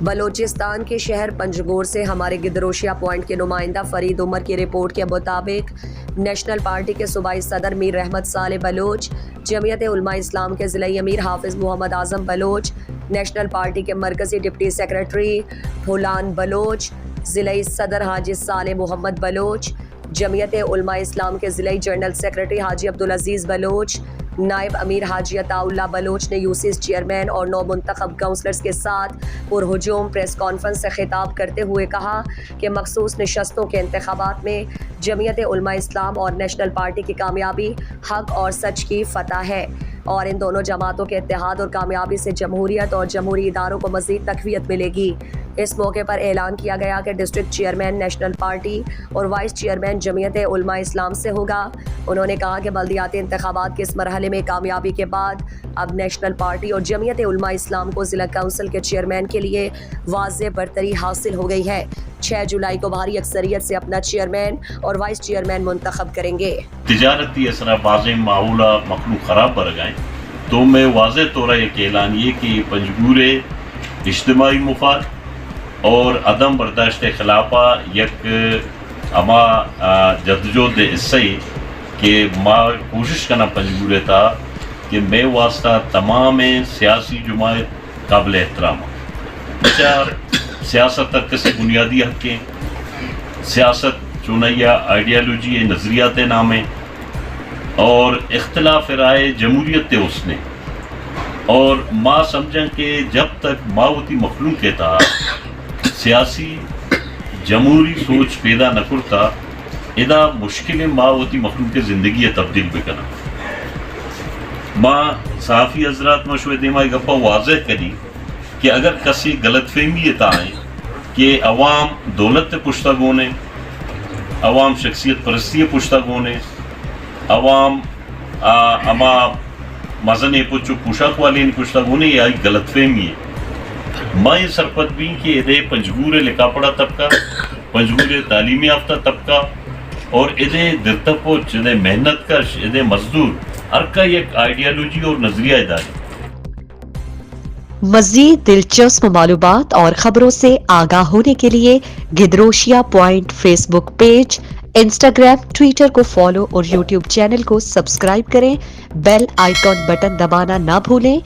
بلوچستان کے شہر پنجگور سے ہمارے گدروشیہ پوائنٹ کے نمائندہ فرید عمر کی رپورٹ کے مطابق نیشنل پارٹی کے صوبائی صدر میر رحمت صالح بلوچ، جمعیت علماء اسلام کے ضلعی امیر حافظ محمد اعظم بلوچ، نیشنل پارٹی کے مرکزی ڈپٹی سیکرٹری پھولان بلوچ، ضلعی صدر حاجی صالح محمد بلوچ، جمعیت علماء اسلام کے ضلعی جنرل سیکرٹری حاجی عبدالعزیز بلوچ، نائب امیر حاجی عطا اللہ بلوچ نے یوسیز چیئرمین اور نو منتخب کونسلرز کے ساتھ پرہجوم پریس کانفرنس سے خطاب کرتے ہوئے کہا کہ مخصوص نشستوں کے انتخابات میں جمعیت علماء اسلام اور نیشنل پارٹی کی کامیابی حق اور سچ کی فتح ہے اور ان دونوں جماعتوں کے اتحاد اور کامیابی سے جمہوریت اور جمہوری اداروں کو مزید تقویت ملے گی۔ اس موقع پر اعلان کیا گیا کہ ڈسٹرکٹ چیئرمین نیشنل پارٹی اور وائس چیئرمین جمعیت علماء اسلام سے ہوگا۔ انہوں نے کہا کہ بلدیاتی انتخابات کے اس مرحلے میں کامیابی کے بعد اب نیشنل پارٹی اور جمعیت علماء اسلام کو ضلع کونسل کے چیئرمین کے لیے واضح برتری حاصل ہو گئی ہے۔ 6 جولائی کو بھاری اکثریت سے اپنا چیئرمین اور وائس چیئرمین منتخب کریں گے۔ تجارتی اثر واضح معمول مخلوق خراب بر گئے تو میں واضح طور ایک اعلان یہ کہ پنجگور اجتماعی مفاد اور عدم برداشت خلافہ یک اما جدوجہد حصہ کہ ماں کوشش کرنا پنجگور تھا کہ میں واسطہ تمام سیاسی جماعت قابل احترام بچار سیاست تک کسی بنیادی حق کے سیاست چونیا آئیڈیالوجی نظریات نامے اور اختلاف رائے جمہوریت اس نے اور ماں سمجھیں کہ جب تک ماوتی مخلوق کے تھا سیاسی جمہوری سوچ پیدا نہ کرتا ادا مشکل ماوتی مخلوق کے زندگی تبدیل بکنا ماں صحافی حضرات مشورے دیمائی گپا واضح کری کہ اگر کسی غلط فہمی آئیں کہ عوام دولت پشتہ گونے عوام شخصیت پرستی پشتہ گونے عوام اما مزن پچو پوشاک والے پشتہ گونے یہ غلط فہمی ہے ماں یہ سرپت بھی کہ ادھے پنجگور لکھا پڑھا طبقہ پنجگور تعلیم یافتہ طبقہ اور ادھے دلتپوچ ادھے محنت کش ادھے مزدور ہر کا ایک آئیڈیالوجی اور نظریہ اداری۔ مزید دلچسپ معلومات اور خبروں سے آگاہ ہونے کے لیے Gedrosia point Facebook page, Instagram, Twitter کو فالو اور یوٹیوب چینل کو سبسکرائب کریں۔ بیل آئیکن بٹن دبانا نہ بھولیں